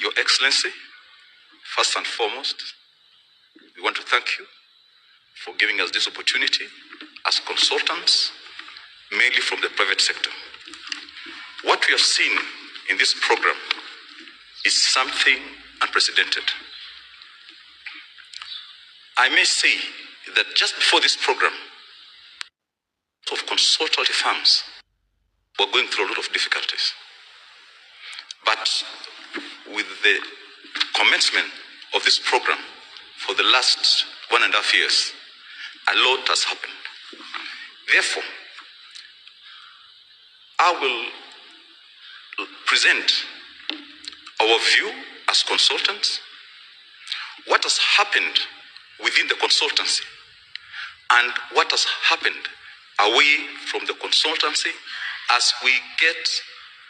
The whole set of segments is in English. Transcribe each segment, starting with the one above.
Your Excellency, first and foremost, we want to thank you for giving us this opportunity as consultants, mainly from the private sector. What we have seen in this program is something unprecedented. I may say that just before this program, of consultative firms were going through a lot of difficulties. But with the commencement of this program for the last 1.5 years, a lot has happened. Therefore, I will present our view as consultants, what has happened within the consultancy, and what has happened away from the consultancy as we get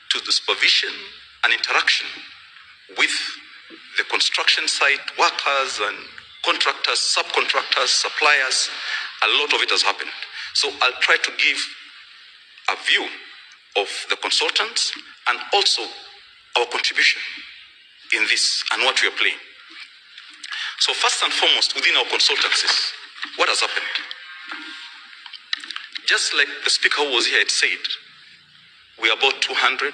to the supervision and interaction with the construction site workers and contractors, subcontractors, suppliers. A lot of it has happened. So I'll try to give a view of the consultants and also our contribution in this and what we are playing. So first and foremost, within our consultancies, what has happened? Just like the speaker who was here had said, we are about 200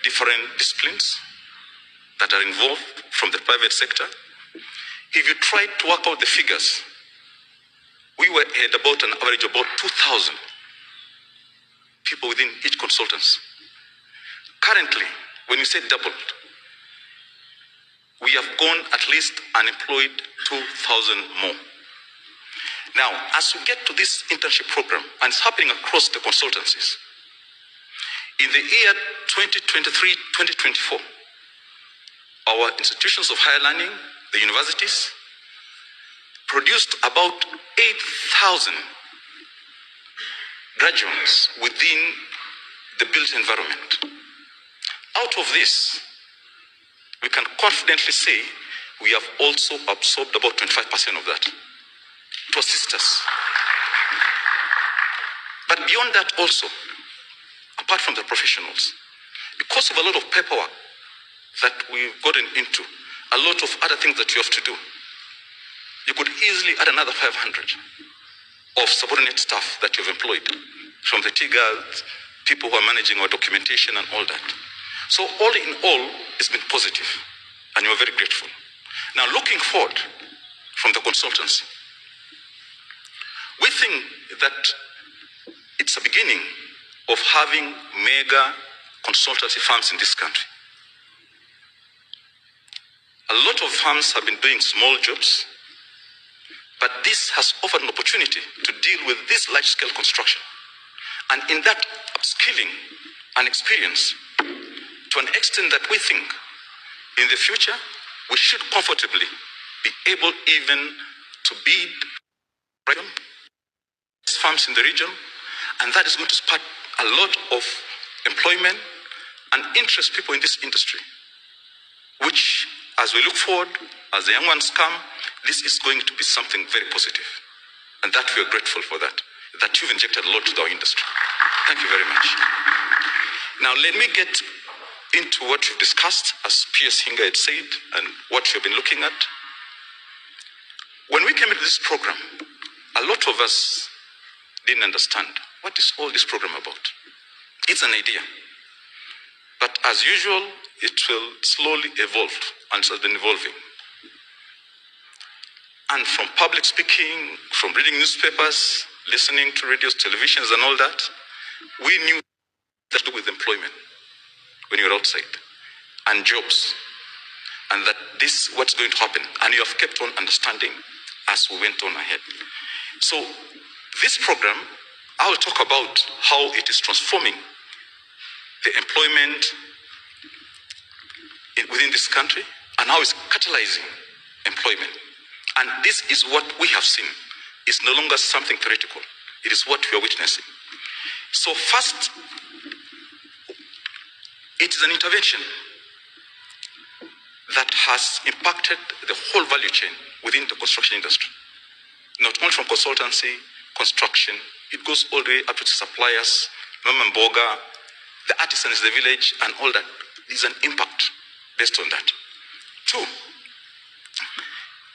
different disciplines that are involved from the private sector. If you try to work out the figures, we had about an average of about 2,000 people within each consultancy. Currently, when you say doubled, we have gone at least unemployed 2,000 more. Now, as we get to this internship program, and it's happening across the consultancies, in the year 2023-2024, our institutions of higher learning, the universities, produced about 8,000 graduates within the built environment. Out of this, we can confidently say we have also absorbed about 25% of that to assist us. But beyond that also, apart from the professionals, because of a lot of paperwork that we've gotten into, a lot of other things that you have to do, you could easily add another 500 of subordinate staff that you've employed, from the TIGAs, people who are managing our documentation and all that. So all in all, it's been positive, and we're very grateful. Now, looking forward from the consultancy, we think that it's a beginning of having mega consultancy firms in this country. A lot of firms have been doing small jobs, but this has offered an opportunity to deal with this large-scale construction. And in that upskilling and experience, to an extent that we think in the future, we should comfortably be able even to bid firms in the region, and that is going to spark a lot of employment and interest people in this industry, which, as we look forward, as the young ones come, this is going to be something very positive. And that we are grateful for that you've injected a lot to our industry. Thank you very much. Now, let me get into what you've discussed, as P.S. Hinga had said, and what you've been looking at. When we came into this program, a lot of us didn't understand what is all this program about. It's an idea. But as usual, it will slowly evolve, and it has been evolving. And from public speaking, from reading newspapers, listening to radios, televisions, and all that, we knew that to do with employment when you're outside, and jobs, and that this what's going to happen. And you have kept on understanding as we went on ahead. So this program, I will talk about how it is transforming the employment within this country and how it's catalyzing employment. And this is what we have seen. It's no longer something theoretical. It is what we are witnessing. So first, it is an intervention that has impacted the whole value chain within the construction industry. Not only from consultancy, construction, it goes all the way up to suppliers, Mama Mboga, the artisans, the village, and all that. There's an impact based on that. Two,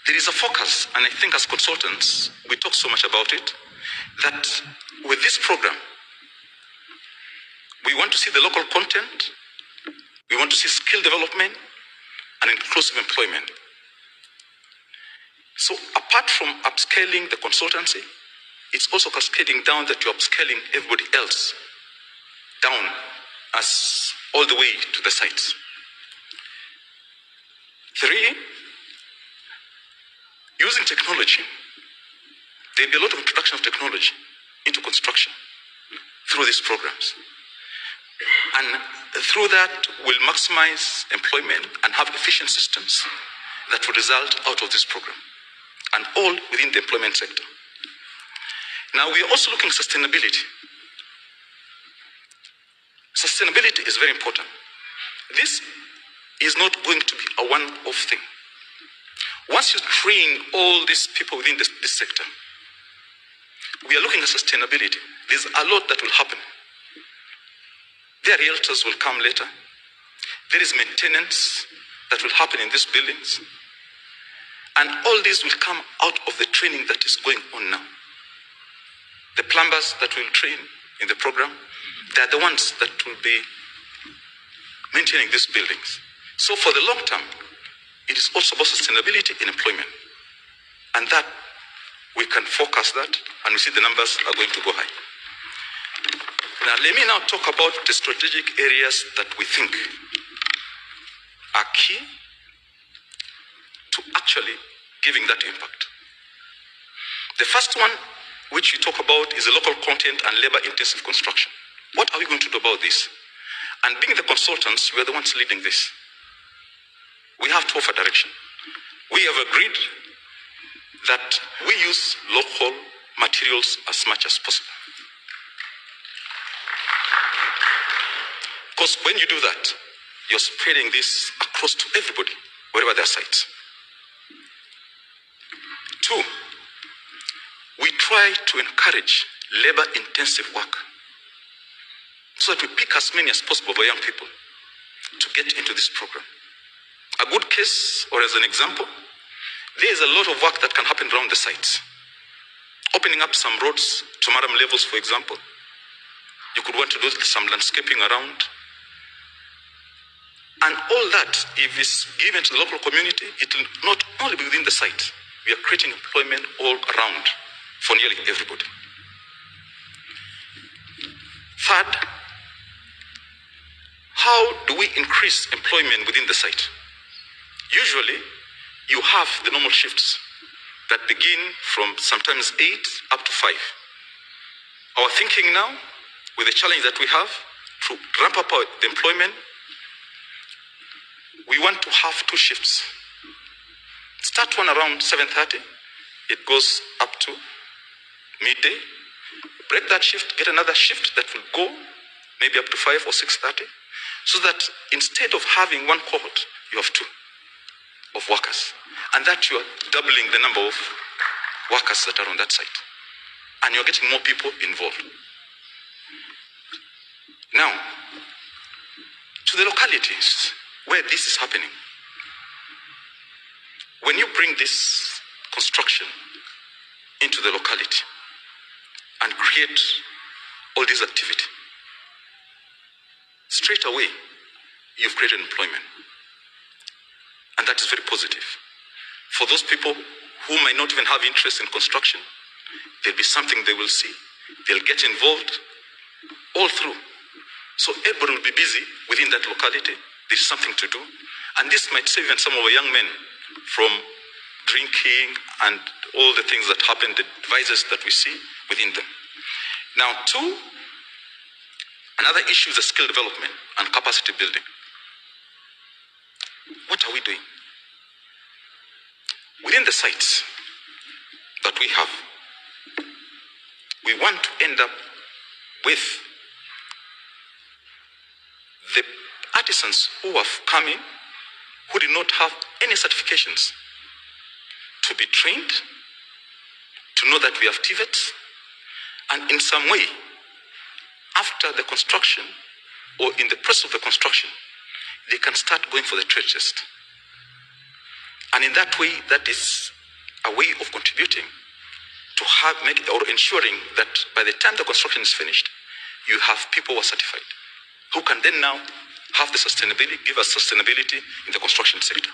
there is a focus, and I think as consultants, we talk so much about it, that with this program, we want to see the local content, we want to see skill development, and inclusive employment. So apart from upscaling the consultancy, it's also cascading down that you're upscaling everybody else down as all the way to the sites. Three, using technology. There'll be a lot of introduction of technology into construction through these programs. And through that, we'll maximize employment and have efficient systems that will result out of this program, and all within the employment sector. Now, we are also looking at sustainability. Sustainability is very important. This is not going to be a one-off thing. Once you train all these people within this sector, we are looking at sustainability. There's a lot that will happen. Their realtors will come later. There is maintenance that will happen in these buildings. And all this will come out of the training that is going on now. The plumbers that will train in the program, they are the ones that will be maintaining these buildings. So for the long term, it is also about sustainability in employment. And that, we can focus that, and we see the numbers are going to go high. Now, let me now talk about the strategic areas that we think are key to actually giving that impact. The first one, which we talk about, is the local content and labor-intensive construction. What are we going to do about this? And being the consultants, we are the ones leading this. We have to offer direction. We have agreed that we use local materials as much as possible. Because when you do that, you're spreading this across to everybody, wherever there are sites. Two, we try to encourage labor-intensive work so that we pick as many as possible of our young people to get into this program. A good case, or as an example, there is a lot of work that can happen around the sites. Opening up some roads to madam levels, for example. You could want to do some landscaping around. And all that, if it's given to the local community, it will not only be within the site. We are creating employment all around for nearly everybody. Third, how do we increase employment within the site? Usually, you have the normal shifts that begin from sometimes 8 up to 5. Our thinking now, with the challenge that we have, to ramp up the employment, we want to have 2 shifts. Start one around 7:30, it goes up to midday. Break that shift, get another shift that will go maybe up to 5 or 6:30, so that instead of having one cohort, you have 2 of workers. And that you are doubling the number of workers that are on that site. And you're getting more people involved. Now, to the localities where this is happening. When you bring this construction into the locality and create all this activity, straight away, you've created employment. And that is very positive. For those people who might not even have interest in construction, there'll be something they will see. They'll get involved all through. So everybody will be busy within that locality. There's something to do. And this might save even some of our young men from drinking and all the things that happen, the vices that we see within them. Now, 2, another issue is the skill development and capacity building. What are we doing? Within the sites that we have, we want to end up with the artisans who have come in, who did not have any certifications, to be trained, to know that we have TVETs, and in some way, after the construction or in the process of the construction, they can start going for the trade test. And in that way, that is a way of contributing to ensuring that by the time the construction is finished, you have people who are certified, who can then now have the sustainability, give us sustainability in the construction sector.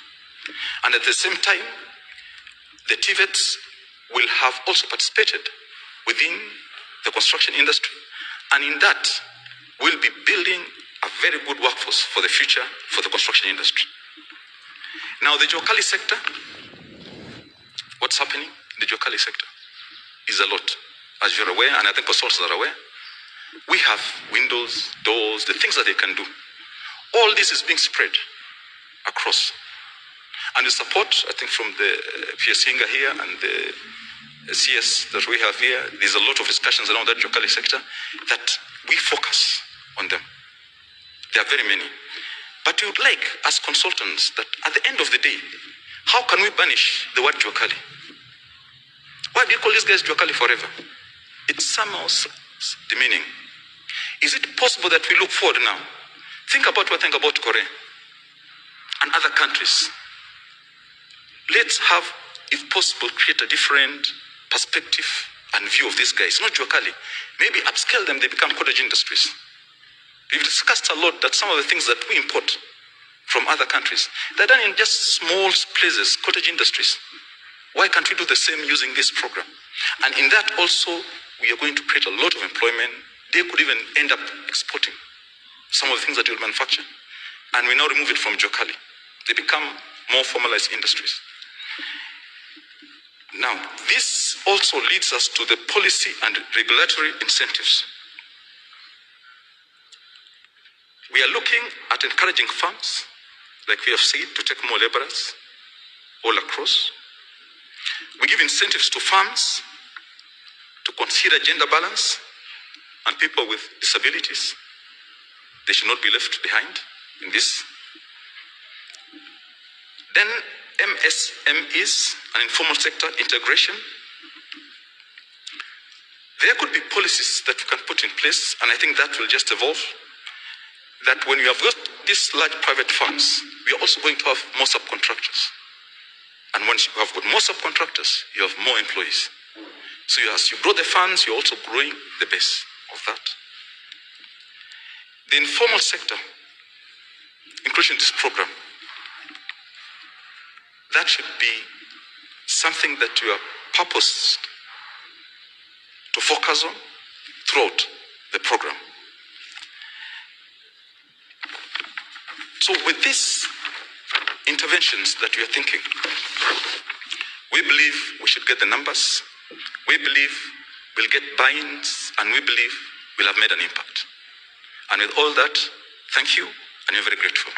And at the same time, the TVETs will have also participated within the construction industry. And in that, we'll be building a very good workforce for the future for the construction industry. Now, the Jokali sector, what's happening in the Jokali sector is a lot. As you're aware, and I think consultants are aware, we have windows, doors, the things that they can do. All this is being spread across. And the support, I think, from the PS Hinga here and the CS that we have here, there's a lot of discussions around that Jokali sector that we focus on them. There are very many. But we would like, as consultants, that at the end of the day, how can we banish the word Jokali? Why do you call these guys Jokali forever? It's somehow demeaning. Is it possible that we look forward now? Think about Korea and other countries. Let's have, if possible, create a different perspective and view of these guys. Not Jokali. Maybe upscale them, they become cottage industries. We've discussed a lot that some of the things that we import from other countries, they're done in just small places, cottage industries. Why can't we do the same using this program? And in that also, we are going to create a lot of employment. They could even end up exporting some of the things that you'll manufacture. And we now remove it from Jokali. They become more formalized industries. Now, this also leads us to the policy and regulatory incentives. We are looking at encouraging firms, like we have said, to take more laborers all across. We give incentives to firms to consider gender balance and people with disabilities. They should not be left behind in this. Then MSMEs and informal sector integration. There could be policies that we can put in place, and I think that will just evolve. That when you have got these large private firms, we are also going to have more subcontractors. And once you have got more subcontractors, you have more employees. So as you grow the firms, you're also growing the base of that. The informal sector, inclusion in this program, that should be something that you are purposed to focus on throughout the program. So with these interventions that we are thinking, we believe we should get the numbers, we believe we'll get buy-ins, and we believe we'll have made an impact. And with all that, thank you, and we're very grateful.